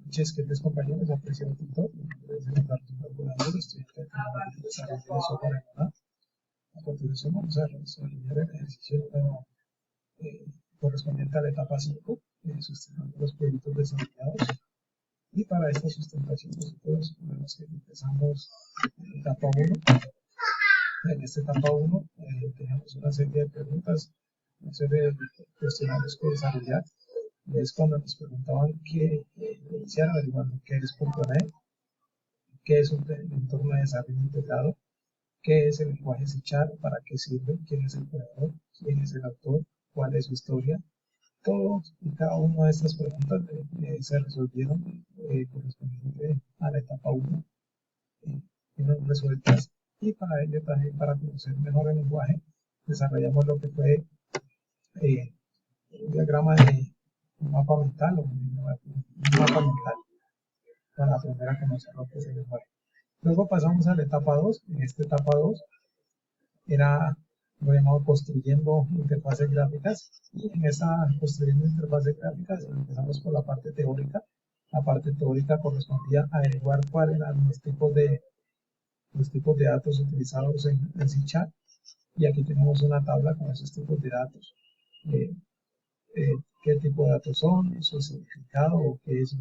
noches, queridos compañeros, apreciado tutor. Mi nombre es Leonardo Calculador, estudiante de Tecnología y Desarrollo de Software en UNAM. A continuación vamos a resolver el ejercicio número correspondiente a la etapa 5, sustentando los proyectos desarrollados. Y para esta sustentación nosotros vemos que empezamos etapa 1. En esta etapa 1 tenemos una serie de preguntas, una serie de cuestionarios que desarrollar. Es cuando nos preguntaban que iniciar averiguando qué es .NET, qué es un entorno de desarrollo integrado, qué es el lenguaje C#, para qué sirve, quién es el creador, quién es el autor, cuál es su historia. Todos y cada una de estas preguntas se resolvieron correspondiente a la etapa 1, fueron resueltas, y para ello también, para conocer mejor el lenguaje, desarrollamos lo que fue un diagrama de un mapa mental, o un mapa mental, para aprender a conocer lo que es el lenguaje. Luego pasamos a la etapa 2. En esta etapa 2 era lo llamado construyendo interfaces gráficas, y en esa construyendo interfaces gráficas empezamos por la parte teórica. La parte teórica correspondía a averiguar cuáles eran los tipos de datos utilizados en C#, y aquí tenemos una tabla con esos tipos de datos. Qué tipo de datos son, su significado, o qué es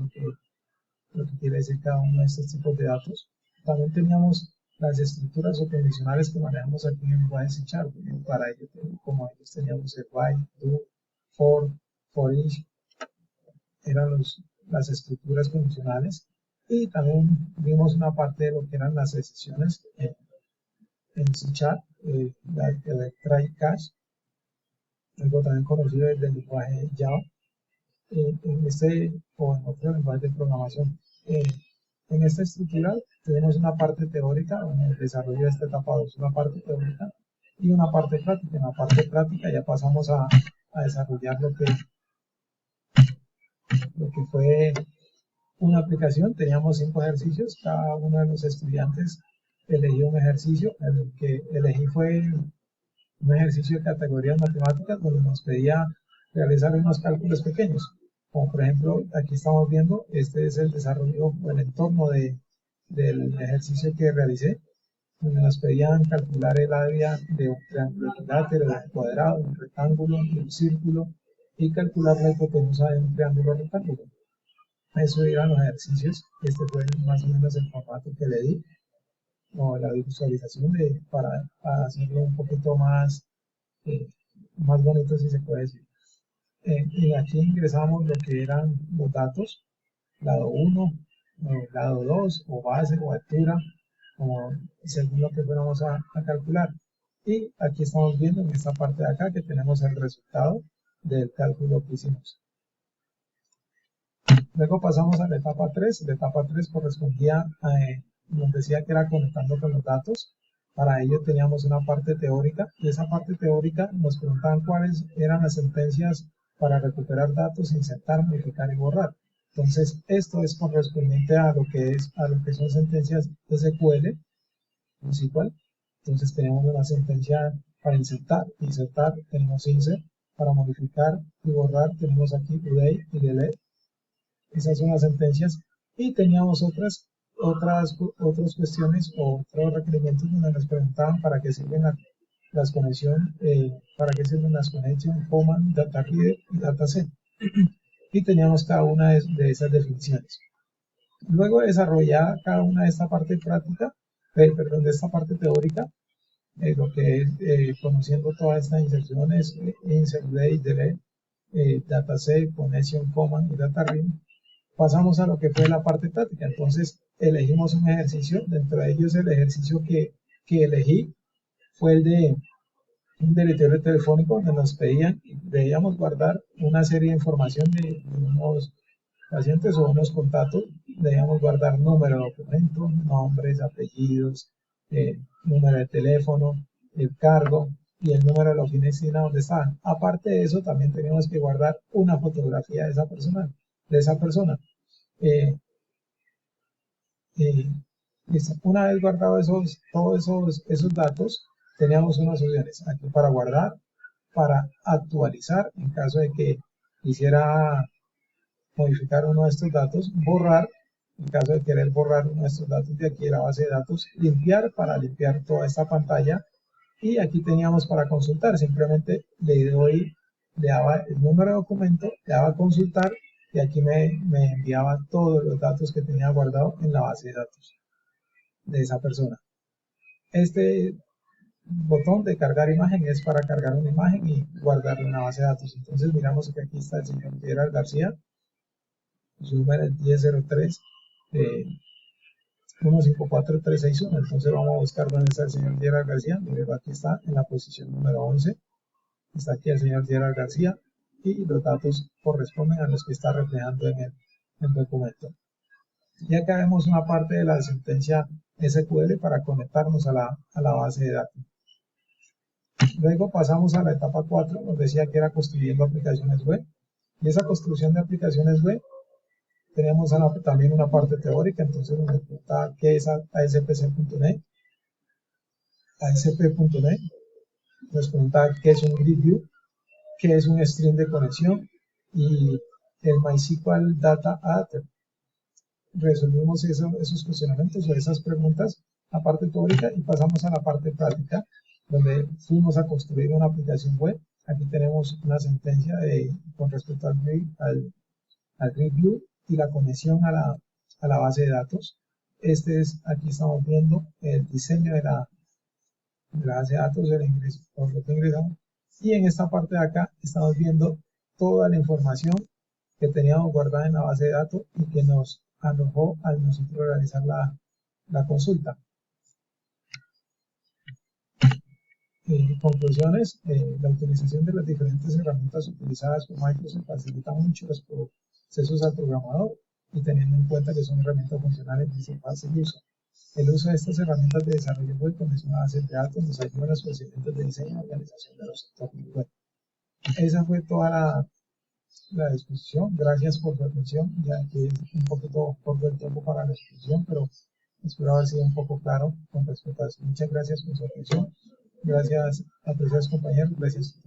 lo que quiere decir cada uno de estos tipos de datos. También teníamos las estructuras o condicionales que manejamos aquí en el lenguaje C#. Para ello, como ellos teníamos el while, do, for each, eran las estructuras condicionales. Y también vimos una parte de lo que eran las excepciones en C#, el try catch, algo también conocido desde el lenguaje Java. En este o en otro lenguaje de programación. En esta estructura tenemos una parte teórica, en el desarrollo de esta etapa 2, una parte teórica y una parte práctica. En la parte práctica ya pasamos a desarrollar lo que fue una aplicación. Teníamos 5 ejercicios, cada uno de los estudiantes eligió un ejercicio. El que elegí fue un ejercicio de categorías matemáticas, donde nos pedía realizar unos cálculos pequeños. Como por ejemplo, aquí estamos viendo, este es el desarrollo o el entorno del ejercicio que realicé, donde nos pedían calcular el área de un triángulo equilátero, de un cuadrado, de un rectángulo, de un círculo, y calcular la hipotenusa de un triángulo rectángulo. Eso eran los ejercicios. Este fue más o menos el formato que le di, o la visualización para hacerlo un poquito más bonito, si se puede decir. Y aquí ingresamos lo que eran los datos, lado 1, lado 2, o base, o altura, o según lo que fuéramos a calcular. Y aquí estamos viendo en esta parte de acá que tenemos el resultado del cálculo que hicimos. Luego pasamos a la etapa 3. La etapa 3 correspondía nos decía que era conectando con los datos. Para ello teníamos una parte teórica, y esa parte teórica nos preguntaban cuáles eran las sentencias para recuperar datos, insertar, modificar y borrar. Entonces, esto es correspondiente a lo que son sentencias SQL, SQL. Entonces, tenemos una sentencia para insertar tenemos insert, para modificar y borrar tenemos aquí update y delete. Esas son las sentencias, y teníamos otras cuestiones o otros requerimientos donde nos preguntaban para qué sirven las conexiones, command, data reader y dataset, y teníamos cada una de esas definiciones. Luego de desarrollar cada una de esta parte práctica, de esta parte teórica, lo que es conociendo todas estas inserciones, insert, update, delete, dataset, connection, command y data reader, pasamos a lo que fue la parte práctica. Entonces elegimos un ejercicio. Dentro de ellos, el ejercicio que elegí fue el de un directorio telefónico, donde nos debíamos guardar una serie de información de unos pacientes o unos contactos. Debíamos guardar número de documento, nombres, apellidos, número de teléfono, el cargo y el número de la oficina donde estaban. Aparte de eso, también teníamos que guardar una fotografía de esa persona. Una vez guardados todos esos datos, teníamos unas opciones aquí para guardar, para actualizar en caso de que quisiera modificar uno de estos datos, borrar, en caso de querer borrar uno de estos datos de aquí de la base de datos, limpiar para limpiar toda esta pantalla, y aquí teníamos para consultar, simplemente le daba el número de documento, le daba a consultar, y aquí me enviaba todos los datos que tenía guardado en la base de datos de esa persona. Este botón de cargar imagen es para cargar una imagen y guardarla en la base de datos. Entonces miramos que aquí está el señor Gerard García, su número es 1003 154361. Entonces vamos a buscar dónde está el señor Gerard García. Luego aquí está en la posición número 11. Está aquí el señor Gerard García y los datos corresponden a los que está reflejando en el documento. Y acá vemos una parte de la sentencia SQL para conectarnos a la base de datos. Luego pasamos a la etapa 4, nos decía que era construyendo aplicaciones web. Y esa construcción de aplicaciones web, tenemos también una parte teórica, entonces nos pregunta qué es ASP.NET, ASP.NET, nos pregunta qué es un grid view, qué es un string de conexión y el MySQL Data Adapter. Resolvimos esos cuestionamientos o esas preguntas, la parte teórica, y pasamos a la parte práctica, donde fuimos a construir una aplicación web. Aquí tenemos una sentencia con respecto al grid view y la conexión a la base de datos. Aquí estamos viendo el diseño de la base de datos, el ingreso, por lo que ingresamos. Y en esta parte de acá estamos viendo toda la información que teníamos guardada en la base de datos y que nos arrojó al nosotros realizar la consulta. Conclusiones, la utilización de las diferentes herramientas utilizadas por Microsoft facilita mucho los procesos al programador, y teniendo en cuenta que son herramientas funcionales de fácil uso. El uso de estas herramientas de desarrollo web con una base de datos nos ayuda en los procedimientos de diseño y organización de los entornos web. Esa fue toda la discusión. Gracias por su atención, ya que es un poquito corto el tiempo para la exposición, pero espero haber sido un poco claro con respecto a eso. Muchas gracias por su atención. Gracias a todos los compañeros. Gracias.